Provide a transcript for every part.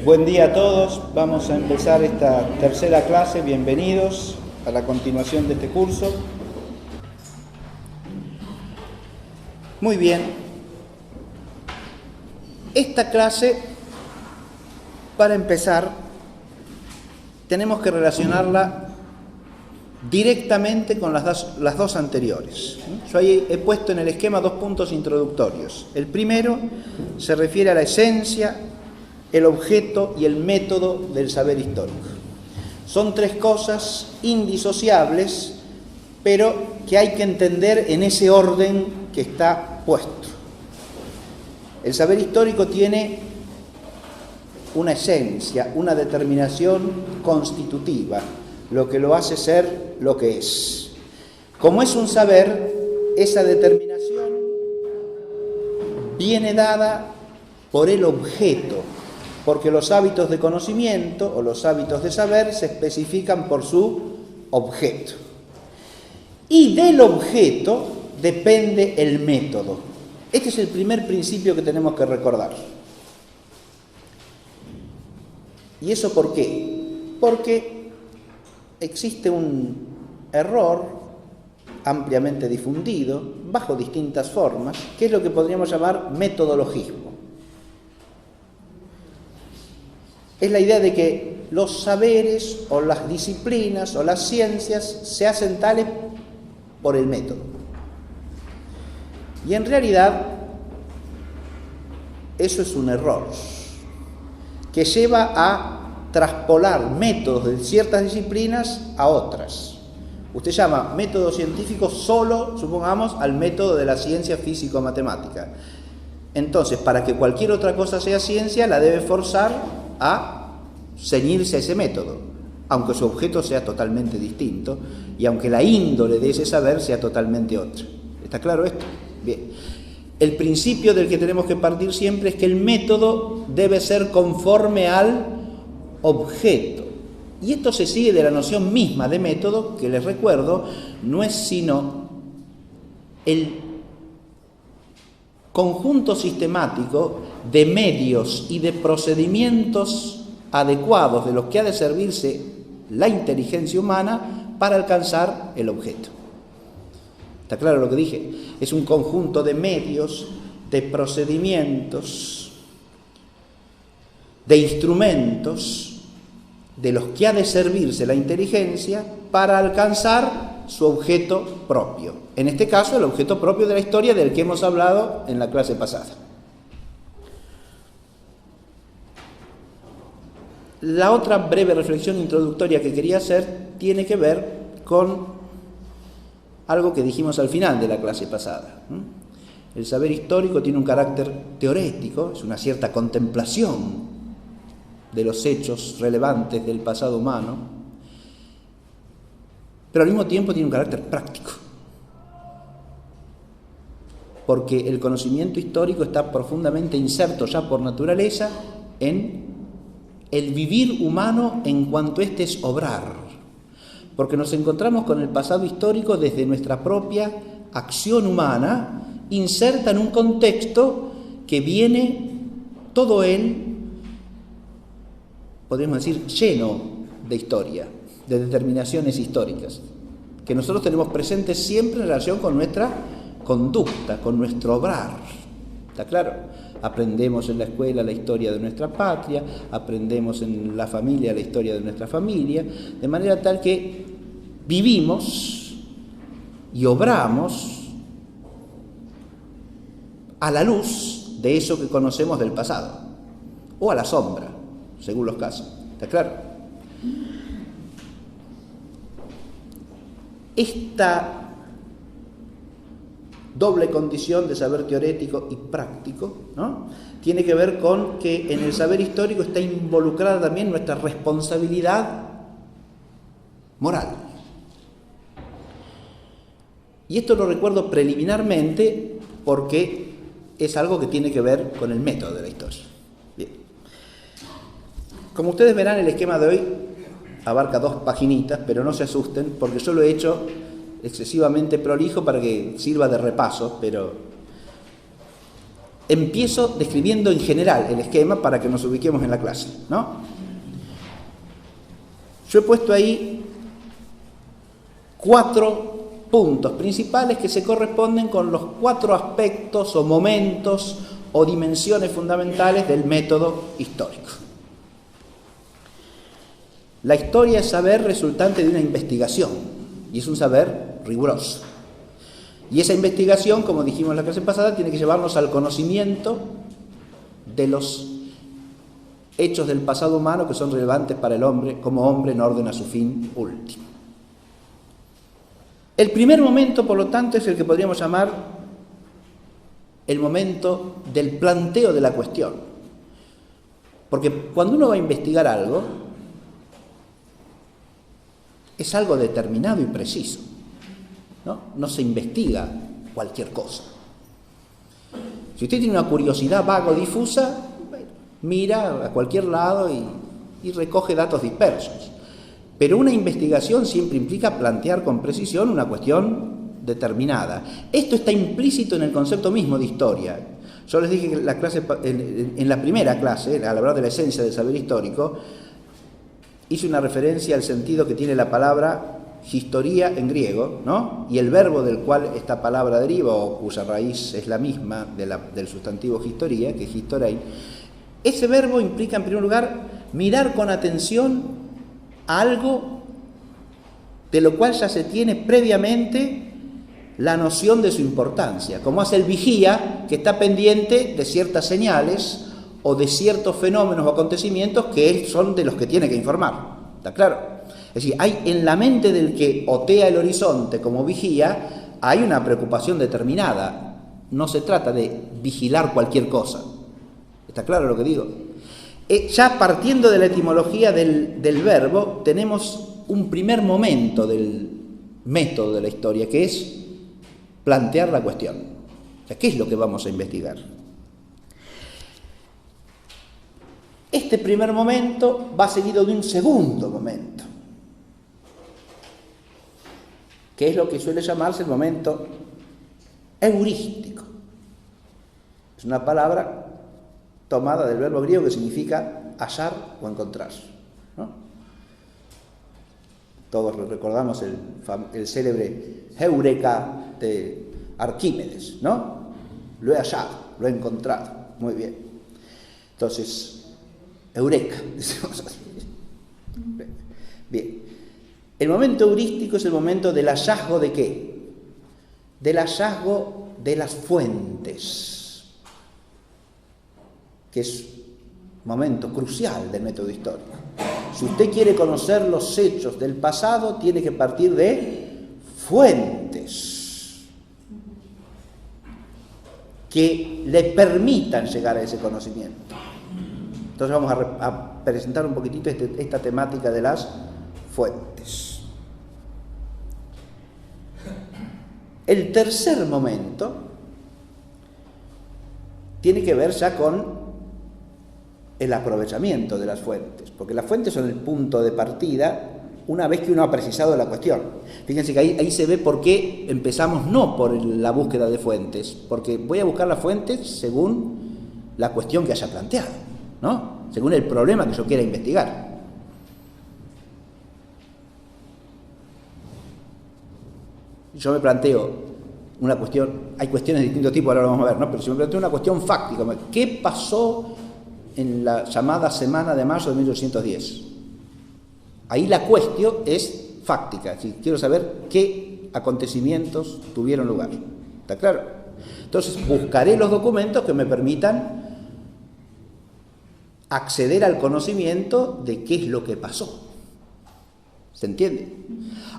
Buen día a todos, vamos a empezar esta tercera clase, bienvenidos a la continuación de este curso. Muy bien, esta clase, para empezar, tenemos que relacionarla directamente con las dos anteriores. Yo ahí he puesto en el esquema 2 puntos introductorios. El primero se refiere a la esencia, el objeto y el método del saber histórico. Son tres cosas indisociables, pero que hay que entender en ese orden que está puesto. El saber histórico tiene una esencia, una determinación constitutiva, lo que lo hace ser lo que es. Como es un saber, esa determinación viene dada por el objeto, porque los hábitos de conocimiento o los hábitos de saber se especifican por su objeto. Y del objeto depende el método. Este es el primer principio que tenemos que recordar. ¿Y eso por qué? Porque existe un error ampliamente difundido, bajo distintas formas, que es lo que podríamos llamar metodologismo. Es la idea de que los saberes o las disciplinas o las ciencias se hacen tales por el método. Y en realidad eso es un error que lleva a traspolar métodos de ciertas disciplinas a otras. Usted llama método científico solo, supongamos, al método de la ciencia físico-matemática. Entonces, para que cualquier otra cosa sea ciencia, la debe forzar a ceñirse a ese método, aunque su objeto sea totalmente distinto y aunque la índole de ese saber sea totalmente otra. ¿Está claro esto? Bien. El principio del que tenemos que partir siempre es que el método debe ser conforme al objeto. Y esto se sigue de la noción misma de método, que les recuerdo, no es sino el conjunto sistemático de medios y de procedimientos adecuados de los que ha de servirse la inteligencia humana para alcanzar el objeto. ¿Está claro lo que dije? Es un conjunto de medios, de procedimientos, de instrumentos de los que ha de servirse la inteligencia para alcanzar su objeto propio. En este caso, el objeto propio de la historia del que hemos hablado en la clase pasada. La otra breve reflexión introductoria que quería hacer tiene que ver con algo que dijimos al final de la clase pasada. El saber histórico tiene un carácter teorético, es una cierta contemplación de los hechos relevantes del pasado humano, pero al mismo tiempo tiene un carácter práctico, porque el conocimiento histórico está profundamente inserto ya por naturaleza en el vivir humano en cuanto éste es obrar, porque nos encontramos con el pasado histórico desde nuestra propia acción humana, inserta en un contexto que viene todo él, podríamos decir, lleno de historia, de determinaciones históricas, que nosotros tenemos presentes siempre en relación con nuestra conducta, con nuestro obrar. ¿Está claro? Aprendemos en la escuela la historia de nuestra patria, aprendemos en la familia la historia de nuestra familia, de manera tal que vivimos y obramos a la luz de eso que conocemos del pasado, o a la sombra, según los casos. ¿Está claro? Esta doble condición de saber teórico y práctico, ¿no?, tiene que ver con que en el saber histórico está involucrada también nuestra responsabilidad moral. Y esto lo recuerdo preliminarmente porque es algo que tiene que ver con el método de la historia. Bien. Como ustedes verán, el esquema de hoy abarca 2 paginitas, pero no se asusten porque yo lo he hecho excesivamente prolijo para que sirva de repaso, pero empiezo describiendo en general el esquema para que nos ubiquemos en la clase, ¿no? Yo he puesto ahí 4 puntos principales que se corresponden con los 4 aspectos o momentos o dimensiones fundamentales del método histórico. La historia es saber resultante de una investigación, y es un saber riguroso. Y esa investigación, como dijimos en la clase pasada, tiene que llevarnos al conocimiento de los hechos del pasado humano que son relevantes para el hombre como hombre en orden a su fin último. El primer momento, por lo tanto, es el que podríamos llamar el momento del planteo de la cuestión. Porque cuando uno va a investigar algo, es algo determinado y preciso, ¿no? No se investiga cualquier cosa. Si usted tiene una curiosidad vaga o difusa, mira a cualquier lado y recoge datos dispersos. Pero una investigación siempre implica plantear con precisión una cuestión determinada. Esto está implícito en el concepto mismo de historia. Yo les dije que en la primera clase, al hablar de la esencia del saber histórico, hice una referencia al sentido que tiene la palabra historia en griego, ¿no? Y el verbo del cual esta palabra deriva, o cuya raíz es la misma del sustantivo historia, que es historein. Ese verbo implica, en primer lugar, mirar con atención a algo de lo cual ya se tiene previamente la noción de su importancia, como hace el vigía, que está pendiente de ciertas señales o de ciertos fenómenos o acontecimientos que son de los que tiene que informar. ¿Está claro? Es decir, hay en la mente del que otea el horizonte como vigía, hay una preocupación determinada. No se trata de vigilar cualquier cosa. ¿Está claro lo que digo? Ya partiendo de la etimología del verbo, tenemos un primer momento del método de la historia, que es plantear la cuestión. O sea, ¿qué es lo que vamos a investigar? Este primer momento va seguido de un segundo momento, que es lo que suele llamarse el momento heurístico. Es una palabra tomada del verbo griego que significa hallar o encontrar, ¿no? Todos recordamos el célebre Eureka de Arquímedes, ¿no? Lo he hallado, lo he encontrado. Muy bien. Entonces, Eureka, decimos así. Bien. El momento heurístico es el momento del hallazgo de ¿qué? Del hallazgo de las fuentes, que es un momento crucial del método histórico. Si usted quiere conocer los hechos del pasado, tiene que partir de fuentes que le permitan llegar a ese conocimiento. Entonces vamos a presentar un poquitito esta temática de las fuentes. El tercer momento tiene que ver ya con el aprovechamiento de las fuentes, porque las fuentes son el punto de partida una vez que uno ha precisado la cuestión. Fíjense que ahí se ve por qué empezamos no por la búsqueda de fuentes, porque voy a buscar las fuentes según la cuestión que haya planteado, ¿no? Según el problema que yo quiera investigar. Yo me planteo una cuestión, hay cuestiones de distintos tipos, ahora lo vamos a ver, ¿no? Pero si me planteo una cuestión fáctica, ¿qué pasó en la llamada Semana de Mayo de 1810? Ahí la cuestión es fáctica, es decir, quiero saber qué acontecimientos tuvieron lugar. ¿Está claro? Entonces buscaré los documentos que me permitan acceder al conocimiento de qué es lo que pasó. ¿Se entiende?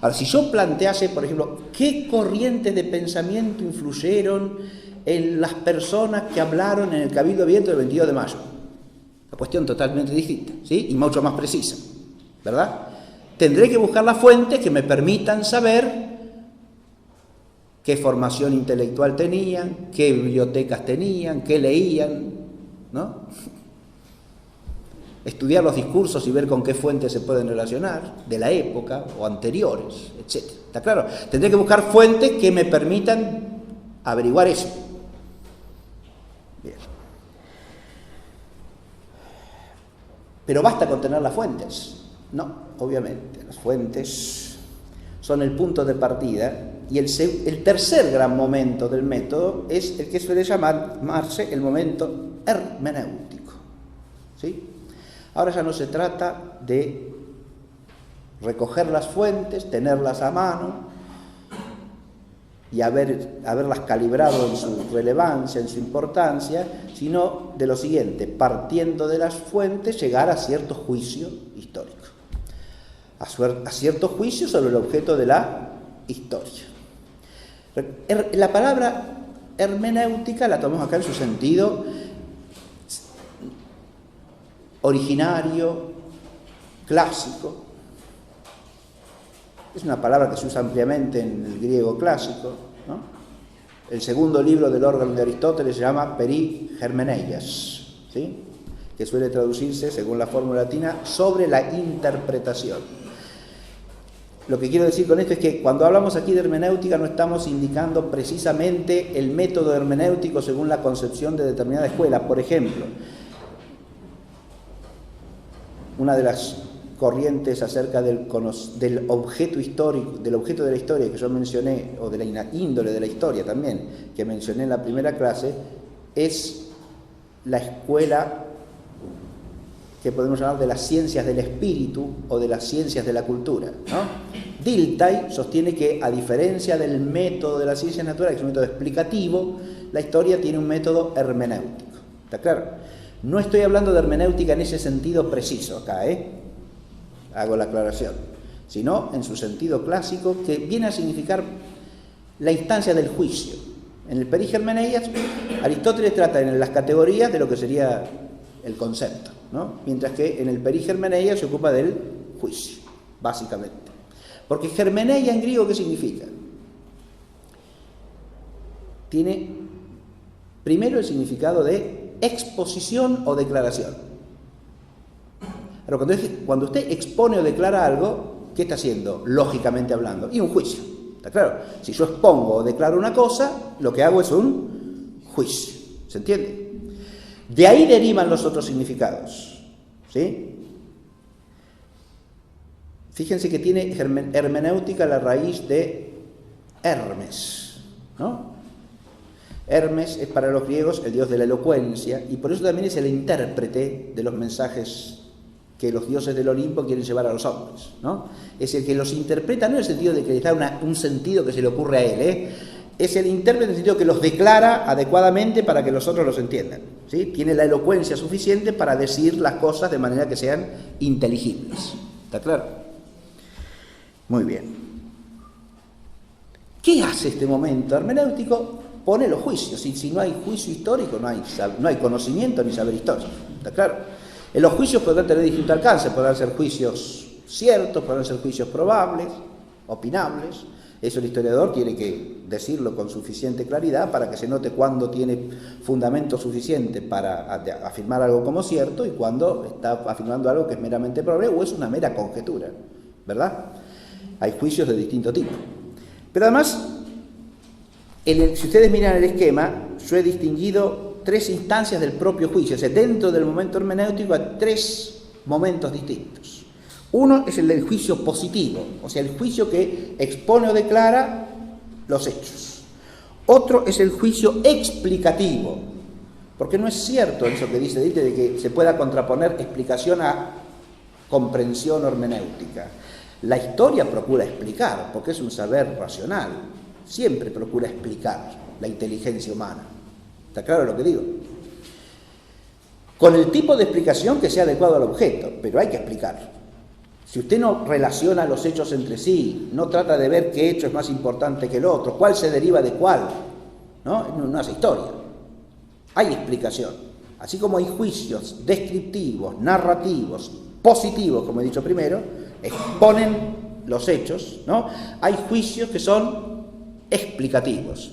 Ahora, si yo plantease, por ejemplo, qué corrientes de pensamiento influyeron en las personas que hablaron en el Cabildo Abierto del 22 de mayo, una cuestión totalmente distinta, ¿sí? Y mucho más precisa, ¿verdad? Tendré que buscar las fuentes que me permitan saber qué formación intelectual tenían, qué bibliotecas tenían, qué leían, ¿no? Estudiar los discursos y ver con qué fuentes se pueden relacionar, de la época o anteriores, etc. ¿Está claro? Tendré que buscar fuentes que me permitan averiguar eso. Bien. Pero basta con tener las fuentes. No, obviamente, las fuentes son el punto de partida y el tercer gran momento del método es el que suele llamarse el momento hermenéutico. ¿Sí? Ahora ya no se trata de recoger las fuentes, tenerlas a mano y haberlas calibrado en su relevancia, en su importancia, sino de lo siguiente: partiendo de las fuentes, llegar a cierto juicio histórico, a cierto juicio sobre el objeto de la historia. La palabra hermenéutica la tomamos acá en su sentido originario, clásico. Es una palabra que se usa ampliamente en el griego clásico, ¿no? El segundo libro del órgano de Aristóteles se llama Perihermeneias, ¿sí? Que suele traducirse, según la fórmula latina, sobre la interpretación. Lo que quiero decir con esto es que cuando hablamos aquí de hermenéutica no estamos indicando precisamente el método hermenéutico según la concepción de determinada escuela. Por ejemplo, una de las corrientes acerca del objeto histórico, del objeto de la historia que yo mencioné, o de la índole de la historia también, que mencioné en la primera clase, es la escuela que podemos llamar de las ciencias del espíritu o de las ciencias de la cultura, ¿no? Dilthey sostiene que, a diferencia del método de las ciencias naturales, que es un método explicativo, la historia tiene un método hermenéutico. ¿Está claro? No estoy hablando de hermenéutica en ese sentido preciso acá, hago la aclaración, sino en su sentido clásico, que viene a significar la instancia del juicio. En el Perihermeneias, Aristóteles trata en las categorías de lo que sería el concepto, ¿no? Mientras que en el Perihermeneias se ocupa del juicio, básicamente. Porque hermeneia en griego, ¿qué significa? Tiene primero el significado de exposición o declaración. Pero cuando usted expone o declara algo, ¿qué está haciendo? Lógicamente hablando. Y un juicio. ¿Está claro? Si yo expongo o declaro una cosa, lo que hago es un juicio. ¿Se entiende? De ahí derivan los otros significados. ¿Sí? Fíjense que tiene hermenéutica la raíz de Hermes, ¿no? Hermes es para los griegos el dios de la elocuencia y por eso también es el intérprete de los mensajes que los dioses del Olimpo quieren llevar a los hombres, ¿no? Es el que los interpreta, no en el sentido de que les da un sentido que se le ocurre a él, es el intérprete en el sentido que los declara adecuadamente para que los otros los entiendan, ¿sí? Tiene la elocuencia suficiente para decir las cosas de manera que sean inteligibles. ¿Está claro? Muy bien. ¿Qué hace este momento hermenéutico? Pone los juicios. Si no hay juicio histórico, no hay conocimiento ni saber histórico. ¿Está claro? En los juicios podrán tener distinto alcance, podrán ser juicios ciertos, podrán ser juicios probables, opinables. Eso el historiador tiene que decirlo con suficiente claridad para que se note cuándo tiene fundamento suficiente para afirmar algo como cierto y cuándo está afirmando algo que es meramente probable o es una mera conjetura, ¿verdad? Hay juicios de distinto tipo. Pero además, si ustedes miran el esquema, yo he distinguido tres instancias del propio juicio, o sea, dentro del momento hermenéutico hay tres momentos distintos. Uno es el del juicio positivo, o sea, el juicio que expone o declara los hechos. Otro es el juicio explicativo, porque no es cierto eso que dice Dilthey de que se pueda contraponer explicación a comprensión hermenéutica. La historia procura explicar, porque es un saber racional, siempre procura explicar la inteligencia humana. ¿Está claro lo que digo? Con el tipo de explicación que sea adecuado al objeto, pero hay que explicar. Si usted no relaciona los hechos entre sí, no trata de ver qué hecho es más importante que el otro, cuál se deriva de cuál, no hace historia. Hay explicación. Así como hay juicios descriptivos, narrativos, positivos, como he dicho primero, exponen los hechos, ¿no? Hay juicios que son explicativos.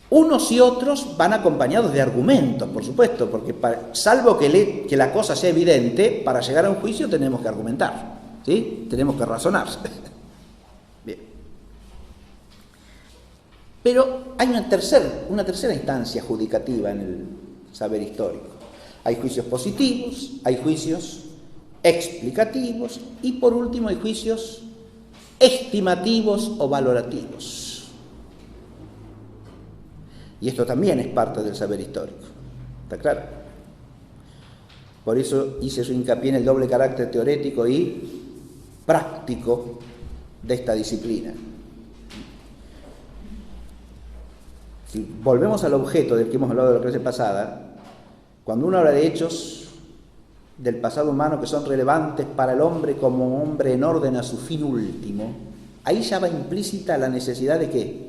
Unos y otros van acompañados de argumentos, por supuesto, porque salvo que la cosa sea evidente, para llegar a un juicio tenemos que argumentar, ¿sí? Tenemos que razonar. Bien. Pero hay una tercera instancia judicativa en el saber histórico. Hay juicios positivos, hay juicios explicativos y por último hay juicios estimativos o valorativos. Y esto también es parte del saber histórico, ¿está claro? Por eso hice su hincapié en el doble carácter teórico y práctico de esta disciplina. Si volvemos al objeto del que hemos hablado de la clase pasada, cuando uno habla de hechos del pasado humano que son relevantes para el hombre como hombre en orden a su fin último, ahí ya va implícita la necesidad de ¿qué?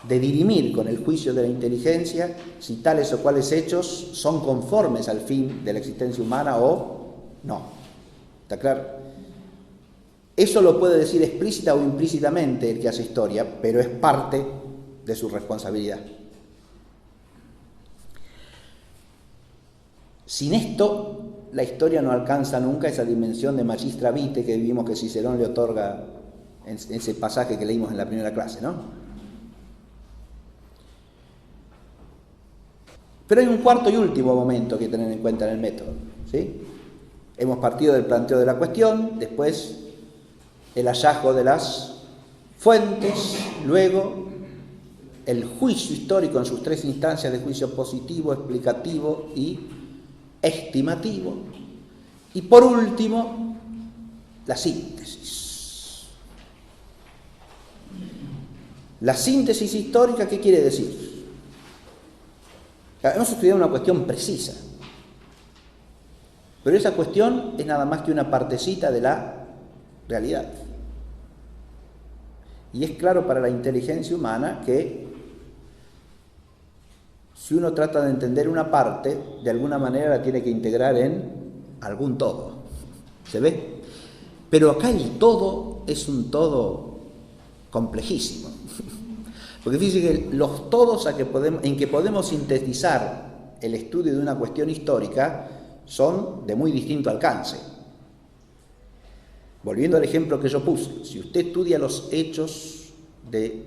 De dirimir con el juicio de la inteligencia si tales o cuales hechos son conformes al fin de la existencia humana o no. ¿Está claro? Eso lo puede decir explícita o implícitamente el que hace historia, pero es parte de su responsabilidad. Sin esto, la historia no alcanza nunca esa dimensión de magistra vitae que vimos que Cicerón le otorga en ese pasaje que leímos en la primera clase, ¿no? Pero hay un cuarto y último momento que tener en cuenta en el método, ¿sí? Hemos partido del planteo de la cuestión, después el hallazgo de las fuentes, luego el juicio histórico en sus tres instancias de juicio positivo, explicativo y estimativo, y por último la síntesis. La síntesis histórica, ¿qué quiere decir? Hemos estudiado una cuestión precisa, pero esa cuestión es nada más que una partecita de la realidad. Y es claro para la inteligencia humana que si uno trata de entender una parte, de alguna manera la tiene que integrar en algún todo. ¿Se ve? Pero acá el todo es un todo complejísimo. Porque fíjense que los todos en que podemos sintetizar el estudio de una cuestión histórica son de muy distinto alcance. Volviendo al ejemplo que yo puse, si usted estudia los hechos de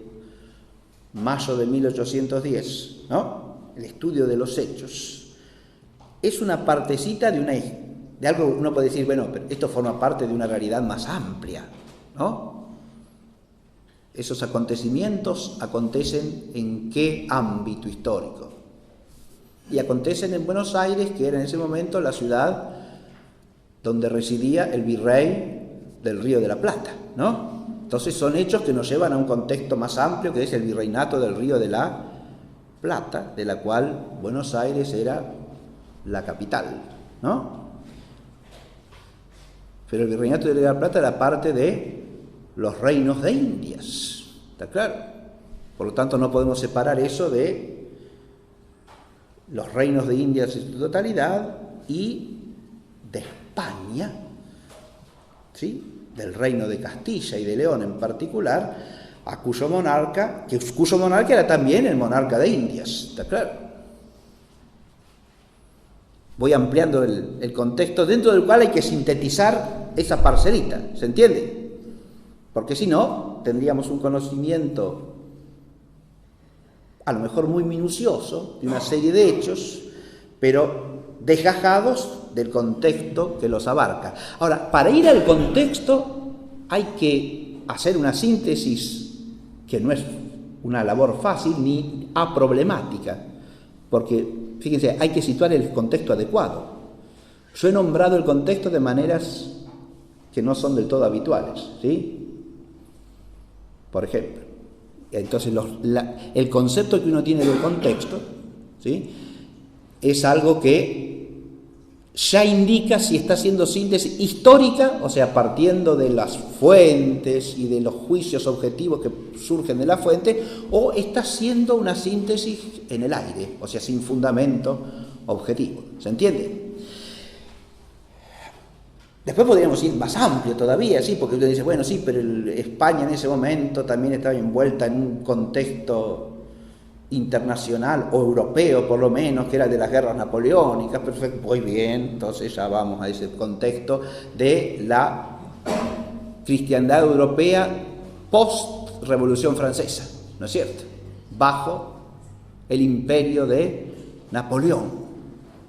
mayo de 1810, ¿no? El estudio de los hechos es una partecita de algo que uno puede decir, bueno, pero esto forma parte de una realidad más amplia, ¿no? Esos acontecimientos acontecen en qué ámbito histórico. Y acontecen en Buenos Aires, que era en ese momento la ciudad donde residía el virrey del Río de la Plata, ¿no? Entonces son hechos que nos llevan a un contexto más amplio, que es el virreinato del Río de la Plata, de la cual Buenos Aires era la capital, ¿no? Pero el virreinato del Río de la Plata era parte de los reinos de Indias, ¿está claro? Por lo tanto no podemos separar eso de los reinos de Indias en su totalidad y de España, ¿sí? Del reino de Castilla y de León en particular, a cuyo monarca era también el monarca de Indias, ¿está claro? Voy ampliando el contexto dentro del cual hay que sintetizar esa parcelita, ¿se entiende? Porque si no, tendríamos un conocimiento a lo mejor muy minucioso de una serie de hechos, pero desgajados del contexto que los abarca. Ahora, para ir al contexto hay que hacer una síntesis que no es una labor fácil ni aproblemática, porque, fíjense, hay que situar el contexto adecuado. Yo he nombrado el contexto de maneras que no son del todo habituales, ¿sí? Por ejemplo, entonces el concepto que uno tiene del contexto, ¿sí? Es algo que ya indica si está haciendo síntesis histórica, o sea, partiendo de las fuentes y de los juicios objetivos que surgen de la fuente, o está haciendo una síntesis en el aire, o sea, sin fundamento objetivo. ¿Se entiende? Después podríamos ir más amplio todavía, sí, porque usted dice, bueno, sí, pero España en ese momento también estaba envuelta en un contexto internacional o europeo, por lo menos, que era de las guerras napoleónicas. Perfecto, muy bien, entonces ya vamos a ese contexto de la cristiandad europea post-Revolución Francesa, ¿no es cierto? Bajo el imperio de Napoleón.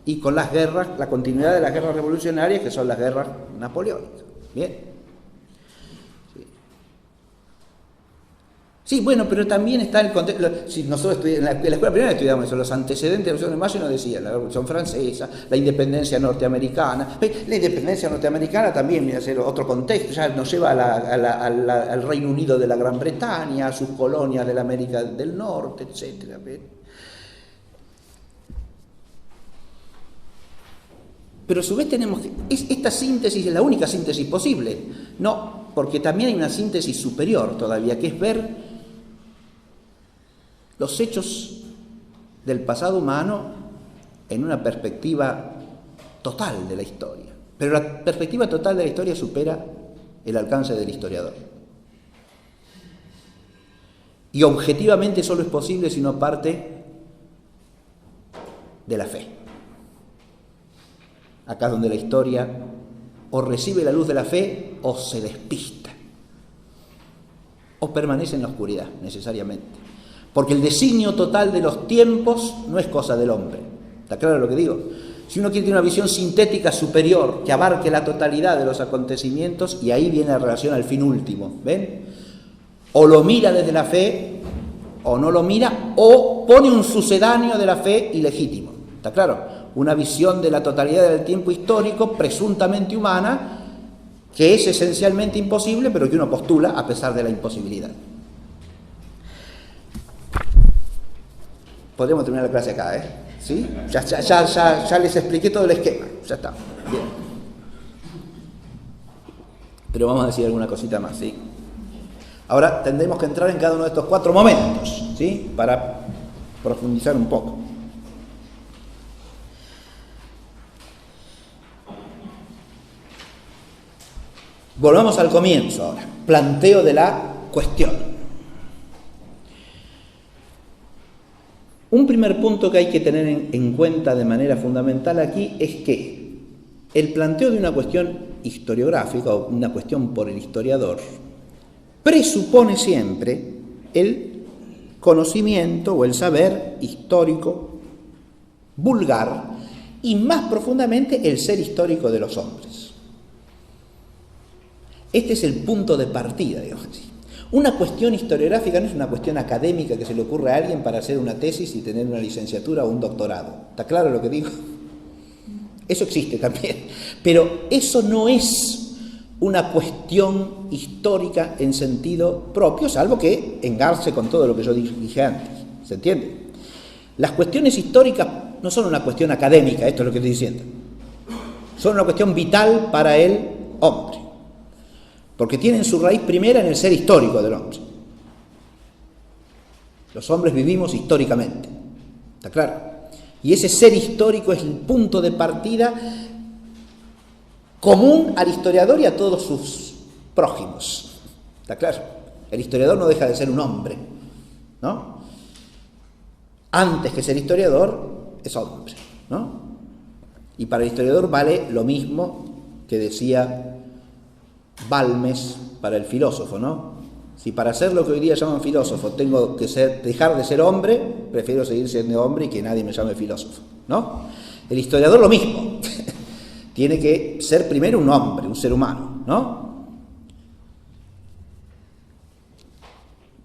y con las guerras, la continuidad de las guerras revolucionarias, que son las guerras napoleónicas. Bien. Sí, bueno, pero también está el contexto. Si nosotros en la escuela primaria estudiamos eso, los antecedentes de la Revolución de Mayo nos decían la Revolución Francesa, la independencia norteamericana. La independencia norteamericana también viene a ser otro contexto, ya nos lleva al Reino Unido de la Gran Bretaña, a sus colonias de la América del Norte, etc. Pero a su vez tenemos que... Esta síntesis es la única síntesis posible. No, porque también hay una síntesis superior todavía, que es ver los hechos del pasado humano en una perspectiva total de la historia. Pero la perspectiva total de la historia supera el alcance del historiador. Y objetivamente solo es posible si no parte de la fe. Acá es donde la historia o recibe la luz de la fe o se despista. O permanece en la oscuridad, necesariamente. Porque el designio total de los tiempos no es cosa del hombre. ¿Está claro lo que digo? Si uno quiere tener una visión sintética superior que abarque la totalidad de los acontecimientos, y ahí viene la relación al fin último, ¿ven? O lo mira desde la fe, o no lo mira, o pone un sucedáneo de la fe ilegítimo. ¿Está claro? Una visión de la totalidad del tiempo histórico, presuntamente humana, que es esencialmente imposible, pero que uno postula a pesar de la imposibilidad. Podríamos terminar la clase acá, ¿eh? ¿Sí? Ya les expliqué todo el esquema. Ya está. Bien. Pero vamos a decir alguna cosita más, ¿sí? Ahora tendremos que entrar en cada uno de estos 4 momentos, ¿sí? Para profundizar un poco. Volvamos al comienzo ahora. Planteo de la cuestión. Un primer punto que hay que tener en cuenta de manera fundamental aquí es que el planteo de una cuestión historiográfica o una cuestión por el historiador presupone siempre el conocimiento o el saber histórico vulgar y más profundamente el ser histórico de los hombres. Este es el punto de partida, digamos así. Una cuestión historiográfica no es una cuestión académica que se le ocurre a alguien para hacer una tesis y tener una licenciatura o un doctorado. ¿Está claro lo que digo? Eso existe también. Pero eso no es una cuestión histórica en sentido propio, salvo que engarce con todo lo que yo dije antes. ¿Se entiende? Las cuestiones históricas no son una cuestión académica, esto es lo que estoy diciendo. Son una cuestión vital para el hombre. Porque tienen su raíz primera en el ser histórico del hombre. Los hombres vivimos históricamente, ¿está claro? Y ese ser histórico es el punto de partida común al historiador y a todos sus prójimos, ¿está claro? El historiador no deja de ser un hombre, ¿no? Antes que ser historiador, es hombre, ¿no? Y para el historiador vale lo mismo que decía Balmes para el filósofo, ¿no? Si para ser lo que hoy día llaman filósofo tengo que dejar de ser hombre, prefiero seguir siendo hombre y que nadie me llame filósofo, ¿no? El historiador lo mismo. Tiene que ser primero un hombre, un ser humano, ¿no?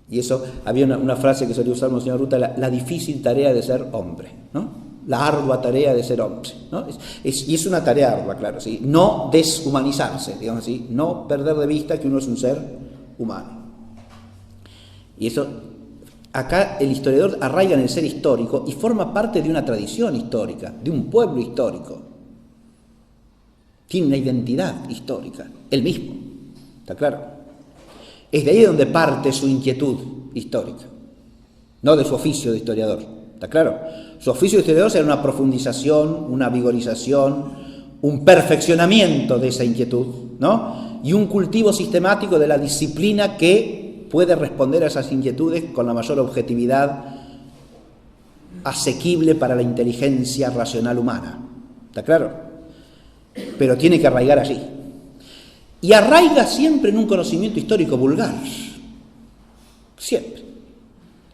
Y eso, había una frase que solía usar Monseñor Ruta, la difícil tarea de ser hombre, ¿no? La ardua tarea de ser hombre, ¿no? Y es una tarea ardua, claro, ¿sí? No deshumanizarse, digamos así, no perder de vista que uno es un ser humano. Y eso, acá el historiador arraiga en el ser histórico y forma parte de una tradición histórica, de un pueblo histórico. Tiene una identidad histórica, él mismo, ¿está claro? Es de ahí donde parte su inquietud histórica, no de su oficio de historiador, ¿está claro? Su oficio de historiador será una profundización, una vigorización, un perfeccionamiento de esa inquietud, ¿no? Y un cultivo sistemático de la disciplina que puede responder a esas inquietudes con la mayor objetividad asequible para la inteligencia racional humana, ¿está claro? Pero tiene que arraigar allí. Y arraiga siempre en un conocimiento histórico vulgar, siempre.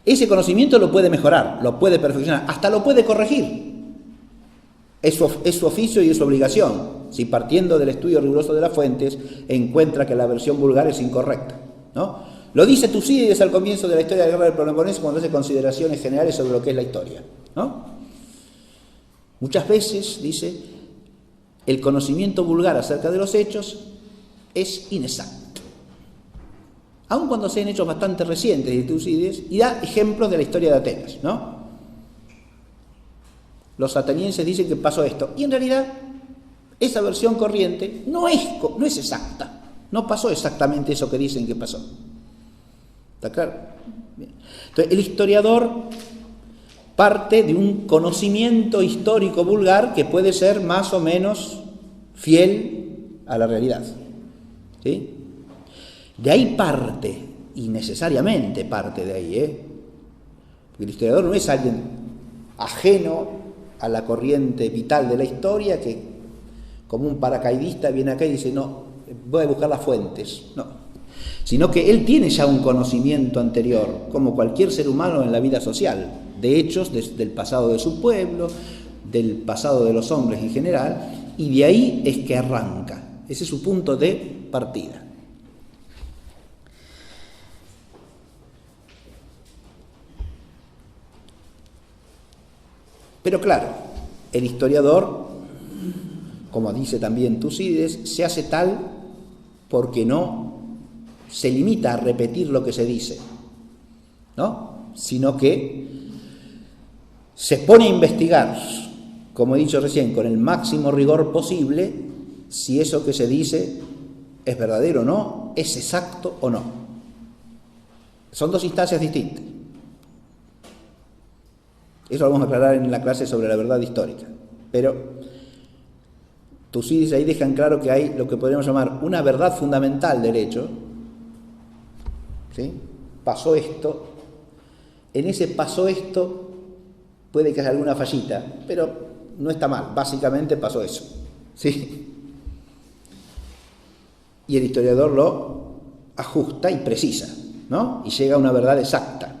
Ese conocimiento lo puede mejorar, lo puede perfeccionar, hasta lo puede corregir. Es su oficio y es su obligación, si partiendo del estudio riguroso de las fuentes encuentra que la versión vulgar es incorrecta, ¿no? Lo dice Tucídides al comienzo de la historia de la guerra del Peloponeso cuando hace consideraciones generales sobre lo que es la historia, ¿no? Muchas veces, dice, el conocimiento vulgar acerca de los hechos es inexacto, aun cuando sean hechos bastante recientes de Tucídides, y da ejemplos de la historia de Atenas, ¿no? Los atenienses dicen que pasó esto, y en realidad esa versión corriente no es exacta, no pasó exactamente eso que dicen que pasó. ¿Está claro? Bien. Entonces, el historiador parte de un conocimiento histórico vulgar que puede ser más o menos fiel a la realidad, ¿sí? De ahí parte, y necesariamente parte de ahí, porque el historiador no es alguien ajeno a la corriente vital de la historia que, como un paracaidista, viene acá y dice, no, voy a buscar las fuentes, no, sino que él tiene ya un conocimiento anterior, como cualquier ser humano en la vida social, de hechos del pasado de su pueblo, del pasado de los hombres en general, y de ahí es que arranca, ese es su punto de partida. Pero claro, el historiador, como dice también Tucídides, se hace tal porque no se limita a repetir lo que se dice, ¿no? Sino que se pone a investigar, como he dicho recién, con el máximo rigor posible, si eso que se dice es verdadero o no, es exacto o no. Son dos instancias distintas. Eso lo vamos a aclarar en la clase sobre la verdad histórica. Pero Tucídides ahí dejan claro que hay lo que podríamos llamar una verdad fundamental del hecho, ¿sí? Pasó esto, en ese pasó esto puede que haya alguna fallita, pero no está mal, básicamente pasó eso, ¿sí? Y el historiador lo ajusta y precisa, ¿no? Y llega a una verdad exacta.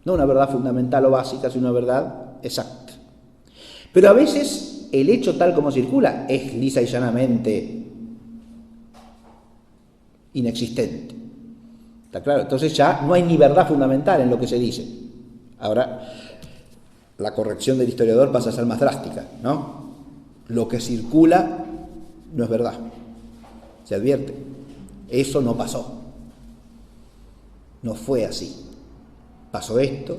No una verdad fundamental o básica, sino una verdad exacta. Pero a veces el hecho tal como circula es lisa y llanamente inexistente. ¿Está claro? Entonces ya no hay ni verdad fundamental en lo que se dice. Ahora, la corrección del historiador pasa a ser más drástica, ¿no? Lo que circula no es verdad. Se advierte. Eso no pasó. No fue así. Pasó esto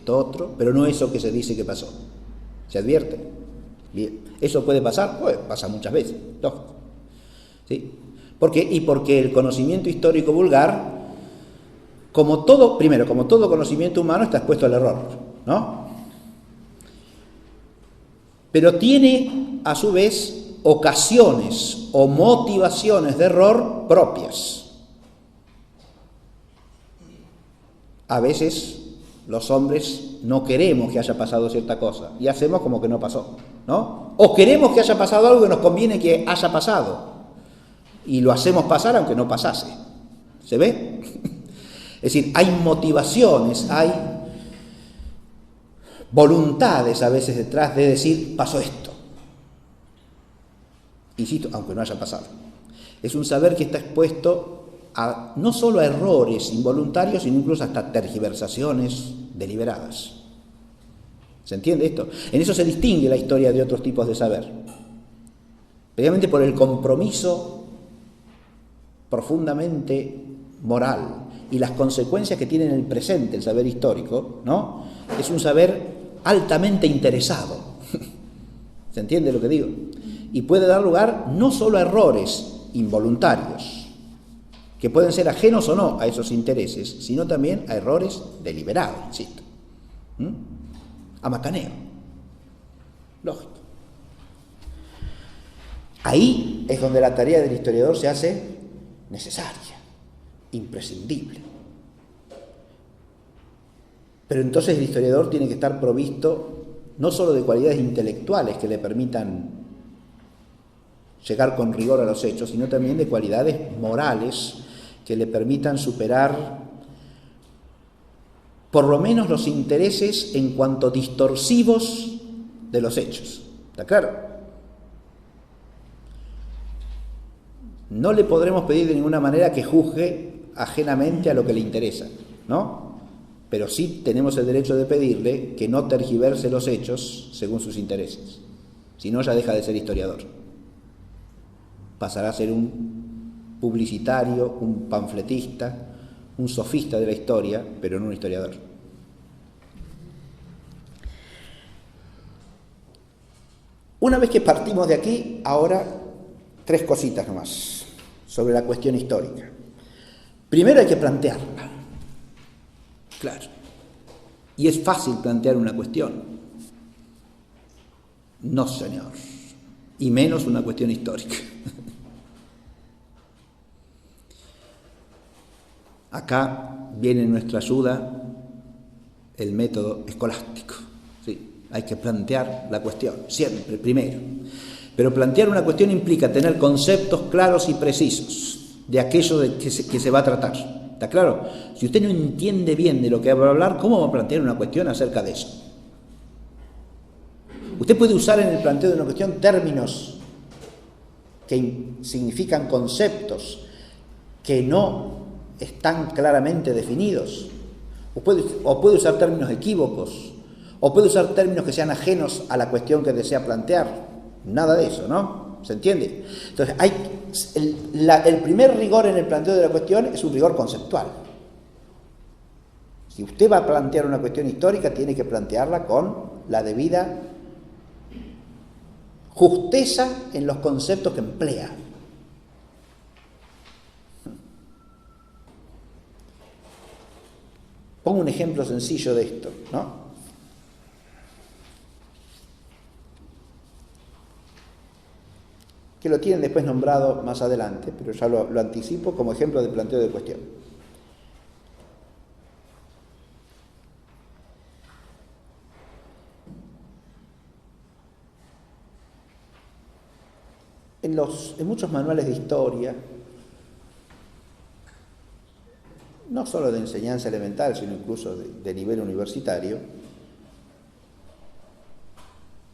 otro, pero no eso que se dice que pasó. ¿Se advierte? Bien. ¿Eso puede pasar? Pues pasa muchas veces, lógico. ¿Sí? ¿Por qué? Y porque el conocimiento histórico vulgar, como todo conocimiento humano, está expuesto al error, ¿no? Pero tiene, a su vez, ocasiones o motivaciones de error propias. A veces los hombres no queremos que haya pasado cierta cosa y hacemos como que no pasó, ¿no? O queremos que haya pasado algo que nos conviene que haya pasado y lo hacemos pasar aunque no pasase. ¿Se ve? Es decir, hay motivaciones, hay voluntades a veces detrás de decir, pasó esto. Insisto, aunque no haya pasado. Es un saber que está expuesto no solo a errores involuntarios, sino incluso hasta tergiversaciones deliberadas. ¿Se entiende esto? En eso se distingue la historia de otros tipos de saber. Precisamente por el compromiso profundamente moral y las consecuencias que tiene en el presente el saber histórico, ¿no? Es un saber altamente interesado. ¿Se entiende lo que digo? Y puede dar lugar no solo a errores involuntarios, que pueden ser ajenos o no a esos intereses, sino también a errores deliberados, insisto. A macaneo. Lógico. Ahí es donde la tarea del historiador se hace necesaria, imprescindible. Pero entonces el historiador tiene que estar provisto no solo de cualidades intelectuales que le permitan llegar con rigor a los hechos, sino también de cualidades morales que le permitan superar por lo menos los intereses en cuanto distorsivos de los hechos. ¿Está claro? No le podremos pedir de ninguna manera que juzgue ajenamente a lo que le interesa, ¿no? Pero sí tenemos el derecho de pedirle que no tergiverse los hechos según sus intereses. Si no, ya deja de ser historiador. Pasará a ser un publicitario, un panfletista, un sofista de la historia, pero no un historiador. Una vez que partimos de aquí, ahora 3 cositas nomás sobre la cuestión histórica. Primero hay que plantearla. Claro. Y es fácil plantear una cuestión. No, señor. Y menos una cuestión histórica. Acá viene en nuestra ayuda el método escolástico. ¿Sí? Hay que plantear la cuestión, siempre, primero. Pero plantear una cuestión implica tener conceptos claros y precisos de aquello de que se va a tratar. ¿Está claro? Si usted no entiende bien de lo que va a hablar, ¿cómo va a plantear una cuestión acerca de eso? Usted puede usar en el planteo de una cuestión términos que significan conceptos que no están claramente definidos, o puede usar términos equívocos, o puede usar términos que sean ajenos a la cuestión que desea plantear. Nada de eso, ¿no? ¿Se entiende? Entonces, el primer rigor en el planteo de la cuestión es un rigor conceptual. Si usted va a plantear una cuestión histórica, tiene que plantearla con la debida justeza en los conceptos que emplea. Pongo un ejemplo sencillo de esto, ¿no? Que lo tienen después nombrado más adelante, pero ya lo anticipo como ejemplo de planteo de cuestión. En muchos manuales de historia, no solo de enseñanza elemental, sino incluso de nivel universitario,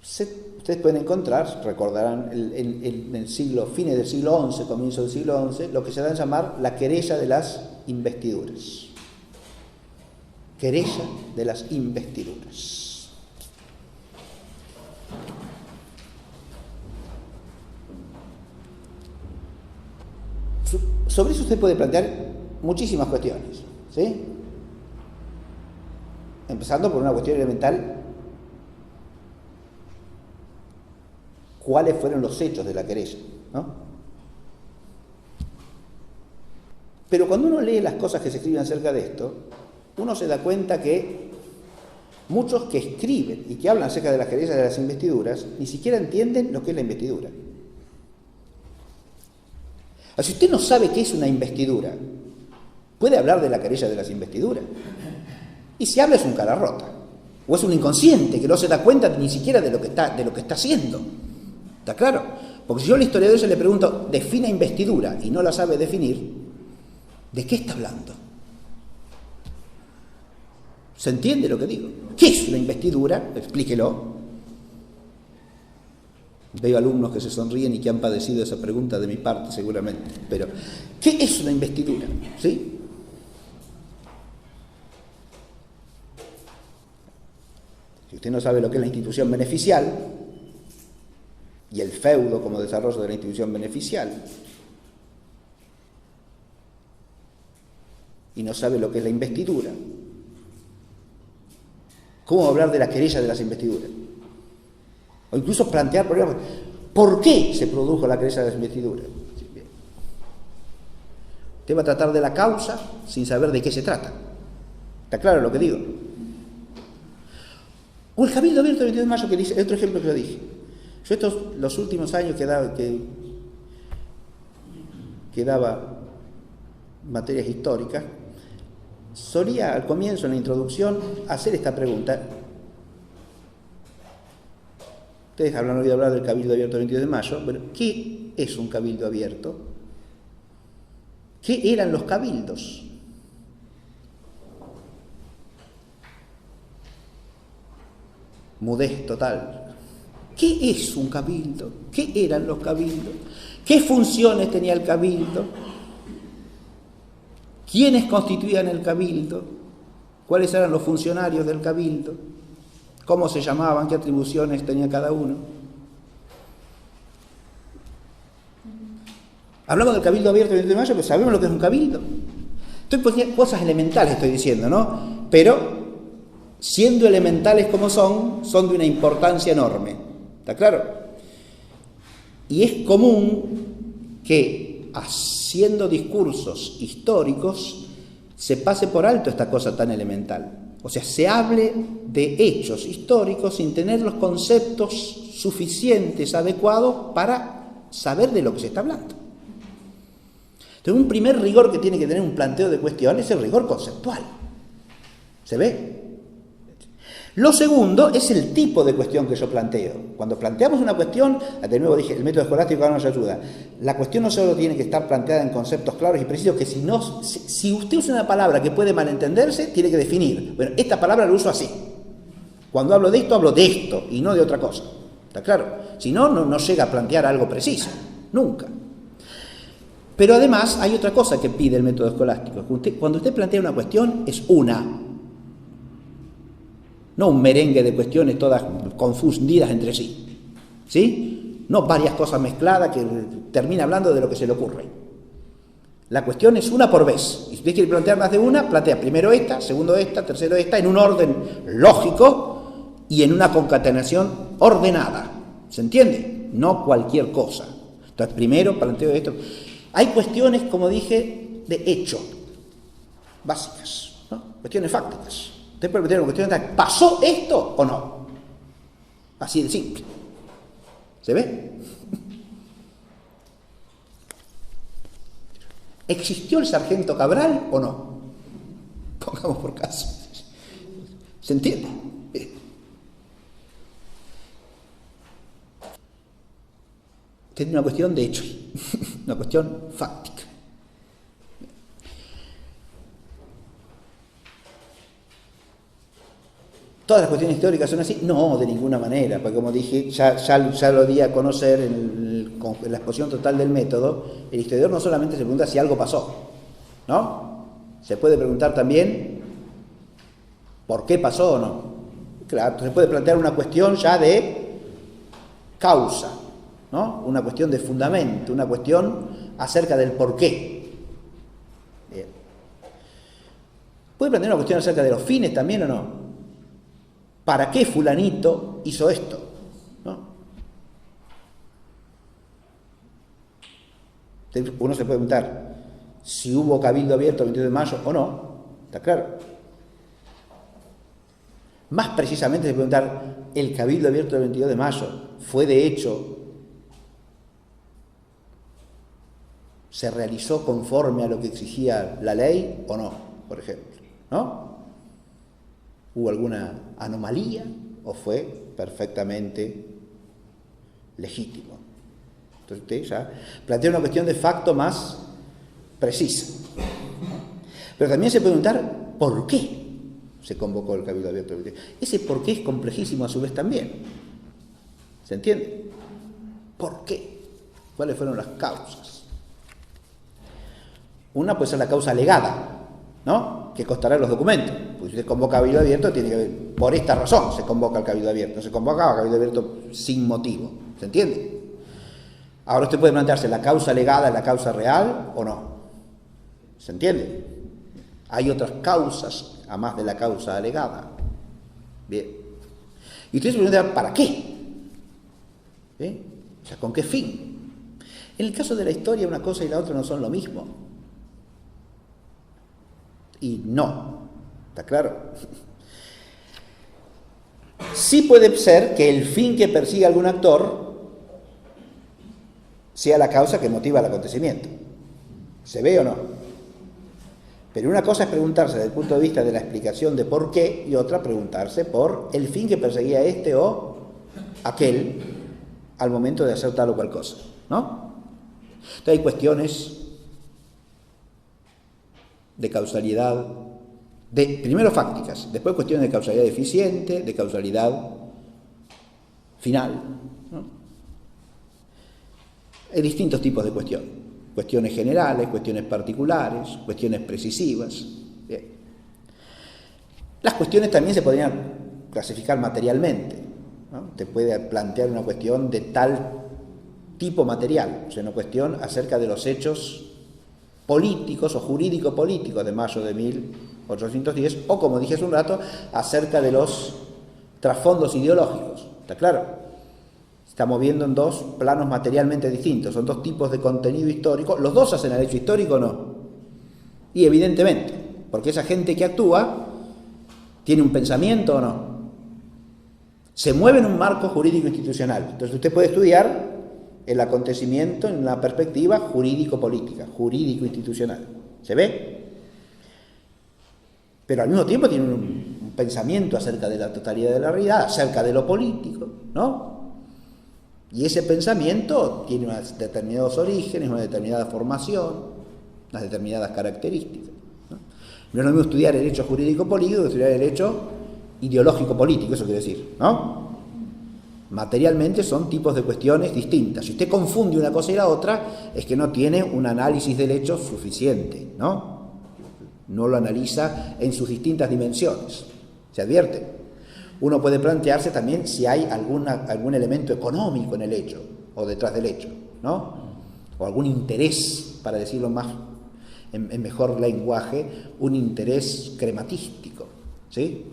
ustedes pueden encontrar, recordarán, en el fines del siglo XI, comienzo del siglo XI, lo que se da a llamar la querella de las investiduras. Querella de las investiduras. Sobre eso usted puede plantear muchísimas cuestiones, ¿sí? Empezando por una cuestión elemental: ¿cuáles fueron los hechos de la querella? ¿No? Pero cuando uno lee las cosas que se escriben acerca de esto, uno se da cuenta que muchos que escriben y que hablan acerca de las querellas de las investiduras ni siquiera entienden lo que es la investidura. Si usted no sabe qué es una investidura, puede hablar de la querella de las investiduras. Y si habla es un cara rota, o es un inconsciente que no se da cuenta ni siquiera de lo que está haciendo. ¿Está claro? Porque si yo al historiador se le pregunto, defina investidura, y no la sabe definir, ¿de qué está hablando? ¿Se entiende lo que digo? ¿Qué es una investidura? Explíquelo. Veo alumnos que se sonríen y que han padecido esa pregunta de mi parte seguramente. Pero, ¿qué es una investidura? ¿Sí? Si usted no sabe lo que es la institución beneficial y el feudo como desarrollo de la institución beneficial, y no sabe lo que es la investidura, ¿cómo hablar de la querella de las investiduras? O incluso plantear problemas. ¿Por qué se produjo la querella de las investiduras? Usted va a tratar de la causa sin saber de qué se trata. ¿Está claro lo que digo? O el Cabildo Abierto del 22 de mayo, que dice, otro ejemplo que yo dije. Yo los últimos años que daba materias históricas, solía al comienzo, en la introducción, hacer esta pregunta. Ustedes habrán oído hablar del Cabildo Abierto del 22 de mayo, pero ¿qué es un cabildo abierto? ¿Qué eran los cabildos? Mudez total. ¿Qué es un cabildo? ¿Qué eran los cabildos? ¿Qué funciones tenía el cabildo? ¿Quiénes constituían el cabildo? ¿Cuáles eran los funcionarios del cabildo? ¿Cómo se llamaban? ¿Qué atribuciones tenía cada uno? Hablamos del cabildo abierto el 22 de mayo, pero sabemos lo que es un cabildo. Estoy poniendo cosas elementales, estoy diciendo, ¿no? Pero, siendo elementales como son de una importancia enorme. ¿Está claro? Y es común que, haciendo discursos históricos, se pase por alto esta cosa tan elemental. O sea, se hable de hechos históricos sin tener los conceptos suficientes, adecuados, para saber de lo que se está hablando. Entonces, un primer rigor que tiene que tener un planteo de cuestión es el rigor conceptual. ¿Se ve? Lo segundo es el tipo de cuestión que yo planteo. Cuando planteamos una cuestión, de nuevo dije, el método escolástico ahora nos ayuda. La cuestión no solo tiene que estar planteada en conceptos claros y precisos, que si usted usa una palabra que puede malentenderse, tiene que definir. Bueno, esta palabra la uso así. Cuando hablo de esto y no de otra cosa. ¿Está claro? Si no, no llega a plantear algo preciso. Nunca. Pero además hay otra cosa que pide el método escolástico. Cuando usted plantea una cuestión, es una. No un merengue de cuestiones todas confundidas entre sí. ¿Sí? No varias cosas mezcladas que termina hablando de lo que se le ocurre. La cuestión es una por vez. Y si usted quiere plantear más de una, plantea primero esta, segundo esta, tercero esta, en un orden lógico y en una concatenación ordenada. ¿Se entiende? No cualquier cosa. Entonces, primero planteo esto. Hay cuestiones, como dije, de hecho, básicas, ¿no? Cuestiones fácticas. Usted puede plantear una cuestión de ¿pasó esto o no? Así de simple. ¿Se ve? ¿Existió el sargento Cabral o no? Pongamos por caso. ¿Se entiende? Tiene una cuestión de hecho, una cuestión fáctica. ¿Todas las cuestiones históricas son así? No, de ninguna manera, porque como dije, ya lo di a conocer en la exposición total del método, el historiador no solamente se pregunta si algo pasó, ¿no? Se puede preguntar también por qué pasó o no. Claro, se puede plantear una cuestión ya de causa, ¿no? Una cuestión de fundamento, una cuestión acerca del por qué. Bien. Puede plantear una cuestión acerca de los fines también o no. ¿Para qué fulanito hizo esto? ¿No? Uno se puede preguntar si hubo cabildo abierto el 22 de mayo o no. ¿Está claro? Más precisamente se puede preguntar, ¿el cabildo abierto del 22 de mayo fue de hecho, se realizó conforme a lo que exigía la ley o no, por ejemplo? ¿No? ¿Hubo alguna anomalía o fue perfectamente legítimo? Entonces usted ya plantea una cuestión de facto más precisa. Pero también se puede preguntar ¿por qué se convocó el cabildo abierto? Ese por qué es complejísimo a su vez también. ¿Se entiende? ¿Por qué? ¿Cuáles fueron las causas? Una puede ser la causa alegada, ¿no? Que constará en los documentos. Pues si usted convoca cabildo abierto, tiene que ver, por esta razón se convoca el cabildo abierto. No se convoca el cabildo abierto sin motivo. ¿Se entiende? Ahora usted puede plantearse, ¿la causa alegada es la causa real o no? ¿Se entiende? Hay otras causas, a más de la causa alegada. Bien. Y usted se pregunta, ¿para qué? ¿Eh? O sea, ¿con qué fin? En el caso de la historia, una cosa y la otra no son lo mismo. Y no, ¿está claro? Sí puede ser que el fin que persigue algún actor sea la causa que motiva el acontecimiento. ¿Se ve o no? Pero una cosa es preguntarse desde el punto de vista de la explicación de por qué y otra preguntarse por el fin que perseguía este o aquel al momento de hacer tal o cual cosa, ¿no? Entonces hay cuestiones de causalidad, primero fácticas, después cuestiones de causalidad eficiente, de causalidad final, ¿no? Hay distintos tipos de cuestiones. Cuestiones generales, cuestiones particulares, cuestiones precisivas. Bien. Las cuestiones también se podrían clasificar materialmente, ¿no? Te puede plantear una cuestión de tal tipo material, o sea, una cuestión acerca de los hechos políticos o jurídico-políticos de mayo de 1810, o como dije hace un rato, acerca de los trasfondos ideológicos. ¿Está claro? Estamos viendo en dos planos materialmente distintos, son dos tipos de contenido histórico. ¿Los dos hacen el hecho histórico o no? Y evidentemente, porque esa gente que actúa tiene un pensamiento o no. Se mueve en un marco jurídico institucional. Entonces usted puede estudiar el acontecimiento en una perspectiva jurídico-política, jurídico-institucional. ¿Se ve? Pero al mismo tiempo tiene un pensamiento acerca de la totalidad de la realidad, acerca de lo político, ¿no? Y ese pensamiento tiene unos determinados orígenes, una determinada formación, unas determinadas características, ¿no? No es lo mismo estudiar el hecho jurídico-político que estudiar el hecho ideológico-político, eso quiere decir, ¿no? Materialmente son tipos de cuestiones distintas. Si usted confunde una cosa y la otra, es que no tiene un análisis del hecho suficiente, ¿no? No lo analiza en sus distintas dimensiones. ¿Se advierte? Uno puede plantearse también si hay algún elemento económico en el hecho, o detrás del hecho, ¿no? O algún interés, para decirlo más en mejor lenguaje, un interés crematístico, ¿sí?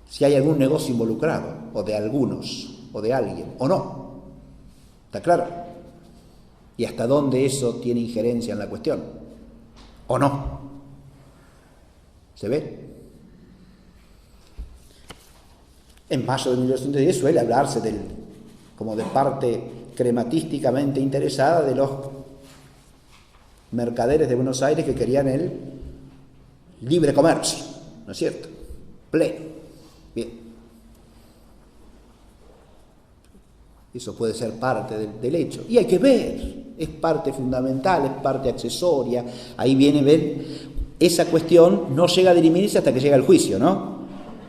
Si hay algún negocio involucrado, o de algunos, o de alguien, o no. ¿Está claro? Y hasta dónde eso tiene injerencia en la cuestión, o no. ¿Se ve? En mayo de 1810 suele hablarse como de parte crematísticamente interesada de los mercaderes de Buenos Aires que querían el libre comercio, ¿no es cierto? Pleno. Bien. Eso puede ser parte del hecho. Y hay que ver, es parte fundamental, es parte accesoria. Ahí viene, ver, esa cuestión no llega a dirimirse hasta que llega el juicio, ¿no?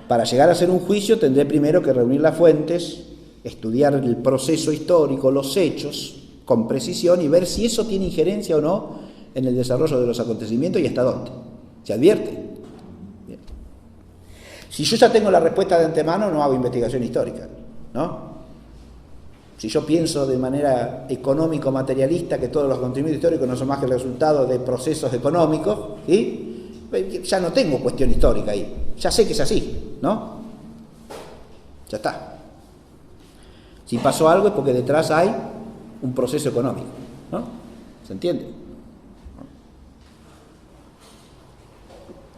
Para llegar a hacer un juicio tendré primero que reunir las fuentes, estudiar el proceso histórico, los hechos, con precisión y ver si eso tiene injerencia o no en el desarrollo de los acontecimientos y hasta dónde. ¿Se advierte? Bien. Si yo ya tengo la respuesta de antemano, no hago investigación histórica, ¿no? Si yo pienso de manera económico-materialista que todos los acontecimientos históricos no son más que el resultado de procesos económicos, ¿sí? Ya no tengo cuestión histórica ahí, ya sé que es así, ¿no? Ya está. Si pasó algo es porque detrás hay un proceso económico, ¿no? ¿Se entiende?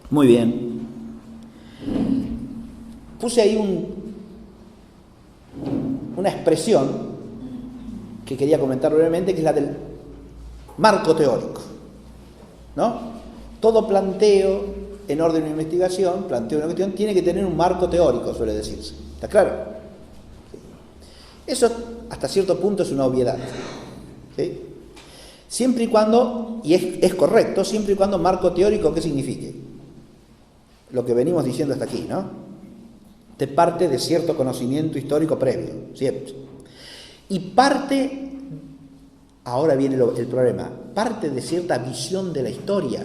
Muy bien. Puse ahí una expresión que quería comentar brevemente, que es la del marco teórico, ¿no? Todo planteo en orden de investigación, planteo una cuestión, tiene que tener un marco teórico, suele decirse. ¿Está claro? Eso hasta cierto punto es una obviedad, ¿sí? Siempre y cuando, y es correcto, siempre y cuando marco teórico, ¿qué signifique? Lo que venimos diciendo hasta aquí, ¿no? Te parte de cierto conocimiento histórico previo, siempre. Y parte, ahora viene el problema, parte de cierta visión de la historia.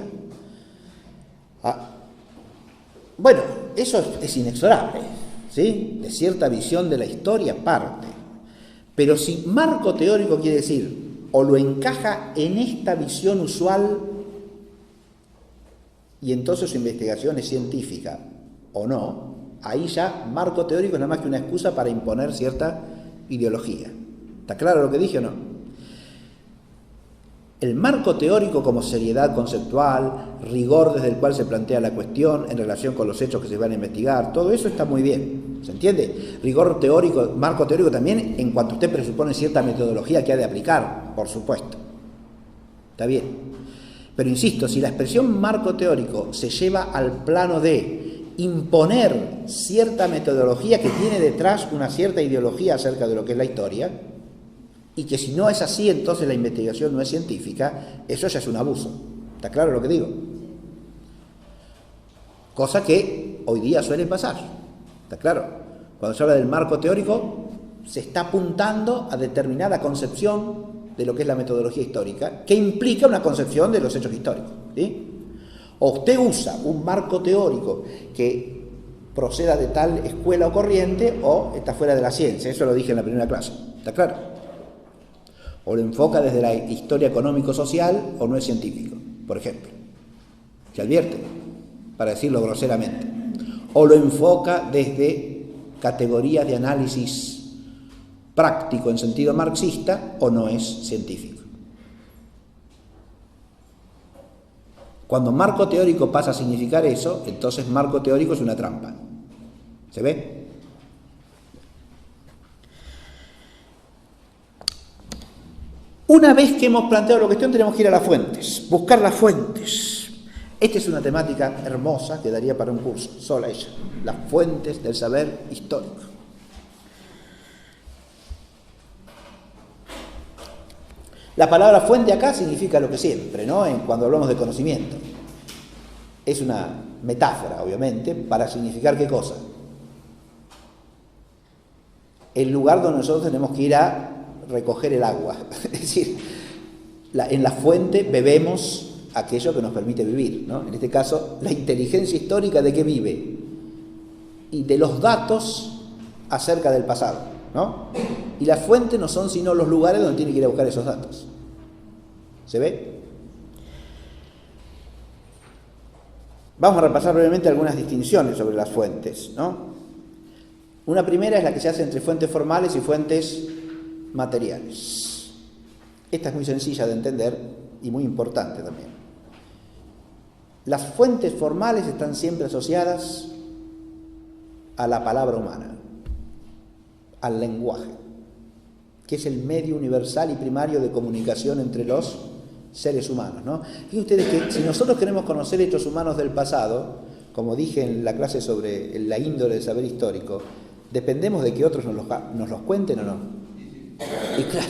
Bueno, eso es inexorable, ¿sí? De cierta visión de la historia parte. Pero si marco teórico quiere decir, o lo encaja en esta visión usual, y entonces su investigación es científica, o no, ahí ya marco teórico es nada más que una excusa para imponer cierta ideología. ¿Está claro lo que dije o no? El marco teórico como seriedad conceptual, rigor desde el cual se plantea la cuestión en relación con los hechos que se van a investigar, todo eso está muy bien, ¿se entiende? Rigor teórico, marco teórico también en cuanto usted presupone cierta metodología que ha de aplicar, por supuesto. Está bien. Pero insisto, si la expresión marco teórico se lleva al plano de imponer cierta metodología que tiene detrás una cierta ideología acerca de lo que es la historia, y que si no es así, entonces la investigación no es científica, eso ya es un abuso. ¿Está claro lo que digo? Cosa que hoy día suele pasar. ¿Está claro? Cuando se habla del marco teórico, se está apuntando a determinada concepción de lo que es la metodología histórica, que implica una concepción de los hechos históricos, ¿sí? O usted usa un marco teórico que proceda de tal escuela o corriente, o está fuera de la ciencia. Eso lo dije en la primera clase, ¿está claro? O lo enfoca desde la historia económico-social, o no es científico, por ejemplo. ¿Se advierte? Para decirlo groseramente. O lo enfoca desde categorías de análisis práctico en sentido marxista, o no es científico. Cuando marco teórico pasa a significar eso, entonces marco teórico es una trampa. ¿Se ve? Una vez que hemos planteado la cuestión, tenemos que ir a las fuentes, buscar las fuentes. Esta es una temática hermosa que daría para un curso, sola ella. Las fuentes del saber histórico. La palabra fuente acá significa lo que siempre, ¿no? Cuando hablamos de conocimiento. Es una metáfora, obviamente, para significar ¿qué cosa? El lugar donde nosotros tenemos que ir a recoger el agua. Es decir, en la fuente bebemos aquello que nos permite vivir, ¿no? En este caso, la inteligencia histórica ¿de qué vive? Y de los datos acerca del pasado, ¿no? Y las fuentes no son sino los lugares donde tiene que ir a buscar esos datos. ¿Se ve? Vamos a repasar brevemente algunas distinciones sobre las fuentes, ¿no? Una primera es la que se hace entre fuentes formales y fuentes materiales. Esta es muy sencilla de entender y muy importante también. Las fuentes formales están siempre asociadas a la palabra humana, al lenguaje, que es el medio universal y primario de comunicación entre los seres humanos, ¿no? Fíjense ustedes que si nosotros queremos conocer hechos humanos del pasado, como dije en la clase sobre la índole del saber histórico, dependemos de que otros nos los cuenten o no. Y claro,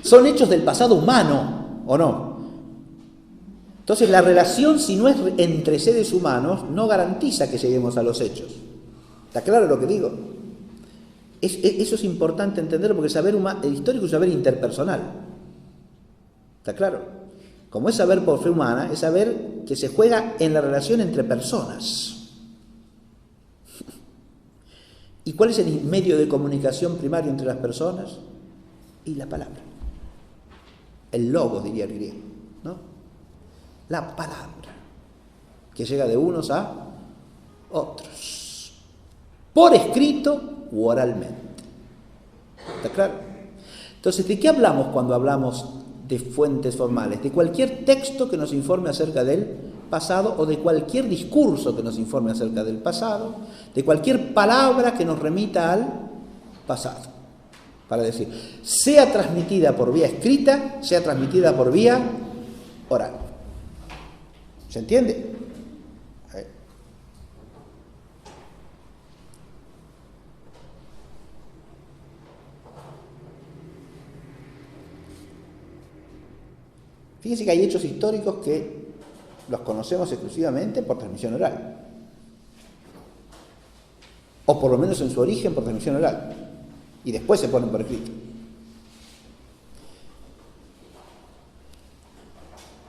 son hechos del pasado humano, ¿o no? Entonces la relación, si no es entre seres humanos, no garantiza que lleguemos a los hechos. ¿Está claro lo que digo? Eso es importante entenderlo porque el histórico es saber interpersonal. ¿Está claro? Como es saber por fe humana, es saber que se juega en la relación entre personas. ¿Y cuál es el medio de comunicación primario entre las personas? Y la palabra. El logos, diría el griego, ¿no? La palabra, que llega de unos a otros, por escrito u oralmente. ¿Está claro? Entonces, ¿de qué hablamos cuando hablamos de fuentes formales? De cualquier texto que nos informe acerca del pasado o de cualquier discurso que nos informe acerca del pasado, de cualquier palabra que nos remita al pasado. Para decir, sea transmitida por vía escrita, sea transmitida por vía oral. ¿Se entiende? Fíjense que hay hechos históricos que los conocemos exclusivamente por transmisión oral. O por lo menos en su origen por transmisión oral. Y después se ponen por escrito.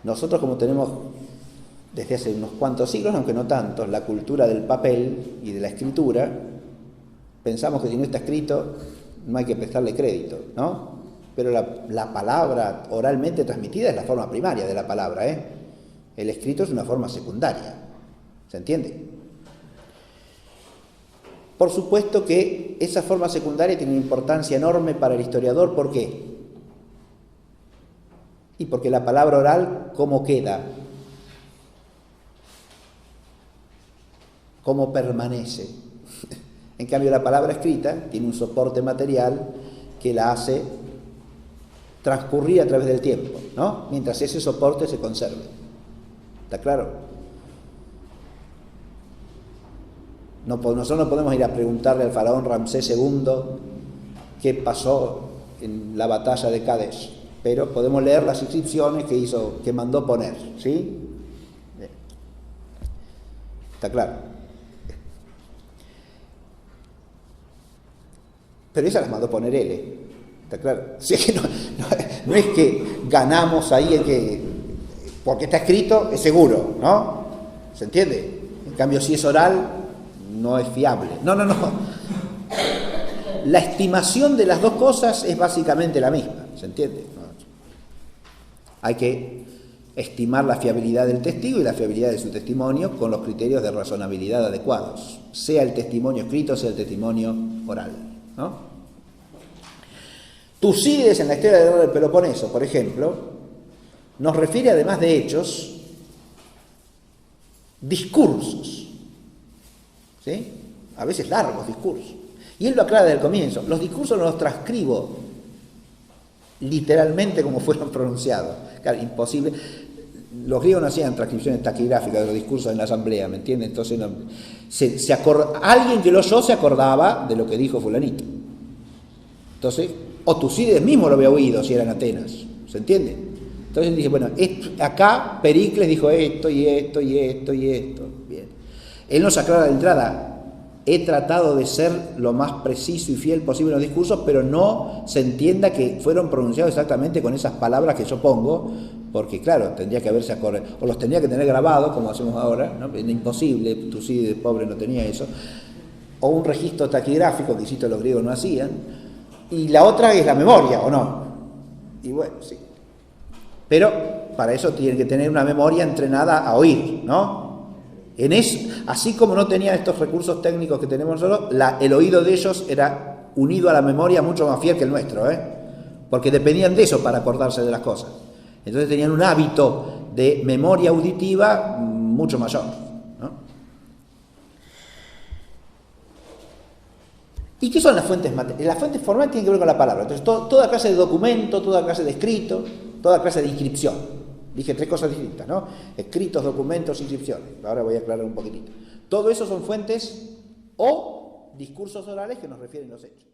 Nosotros, como tenemos desde hace unos cuantos siglos, aunque no tantos, la cultura del papel y de la escritura, pensamos que si no está escrito no hay que prestarle crédito, ¿no? Pero la palabra oralmente transmitida es la forma primaria de la palabra, ¿eh? El escrito es una forma secundaria. ¿Se entiende? Por supuesto que esa forma secundaria tiene una importancia enorme para el historiador. ¿Por qué? Y porque la palabra oral, ¿cómo queda? ¿Cómo permanece? En cambio, la palabra escrita tiene un soporte material que la hace transcurrir a través del tiempo, ¿no? Mientras ese soporte se conserve. ¿Está claro? Nosotros no podemos ir a preguntarle al faraón Ramsés II qué pasó en la batalla de Kadesh, pero podemos leer las inscripciones que mandó poner, ¿sí? ¿Está claro? Pero esa las mandó poner él, ¿está claro? O sea que no es que ganamos ahí porque está escrito, es seguro, ¿no? ¿Se entiende? En cambio, si es oral, no es fiable. No. La estimación de las dos cosas es básicamente la misma, ¿se entiende? ¿No? Hay que estimar la fiabilidad del testigo y la fiabilidad de su testimonio con los criterios de razonabilidad adecuados, sea el testimonio escrito, sea el testimonio oral, ¿no? Tucídides en la historia de la guerra del Peloponeso, por ejemplo, nos refiere, además de hechos, discursos, ¿sí? A veces largos discursos. Y él lo aclara desde el comienzo: los discursos no los transcribo literalmente como fueron pronunciados. Claro, imposible. Los griegos no hacían transcripciones taquigráficas de los discursos en la asamblea, ¿me entiendes? Entonces alguien que lo oyó se acordaba de lo que dijo fulanito. Entonces, o Tucídides mismo lo había oído si era en Atenas, ¿se entiende? Entonces dice, bueno, acá Pericles dijo esto y esto y esto y esto. Bien. Él nos aclara de entrada: he tratado de ser lo más preciso y fiel posible en los discursos, pero no se entienda que fueron pronunciados exactamente con esas palabras que yo pongo, porque claro, tendría que haberse acordado, o los tendría que tener grabados, como hacemos ahora, ¿no? Es imposible, Tucídides pobre no tenía eso, o un registro taquigráfico, que insisto, los griegos no hacían, y la otra es la memoria, ¿o no? Y bueno, sí. Pero para eso tienen que tener una memoria entrenada a oír, ¿no? En eso, así como no tenían estos recursos técnicos que tenemos nosotros, el oído de ellos era unido a la memoria mucho más fiel que el nuestro, porque dependían de eso para acordarse de las cosas. Entonces tenían un hábito de memoria auditiva mucho mayor, ¿no? ¿Y qué son las fuentes materiales? Las fuentes formales tienen que ver con la palabra. Entonces, toda clase de documento, toda clase de escrito, toda clase de inscripción. Dije 3 cosas distintas, ¿no? Escritos, documentos, inscripciones. Ahora voy a aclarar un poquitito. Todo eso son fuentes o discursos orales que nos refieren los hechos.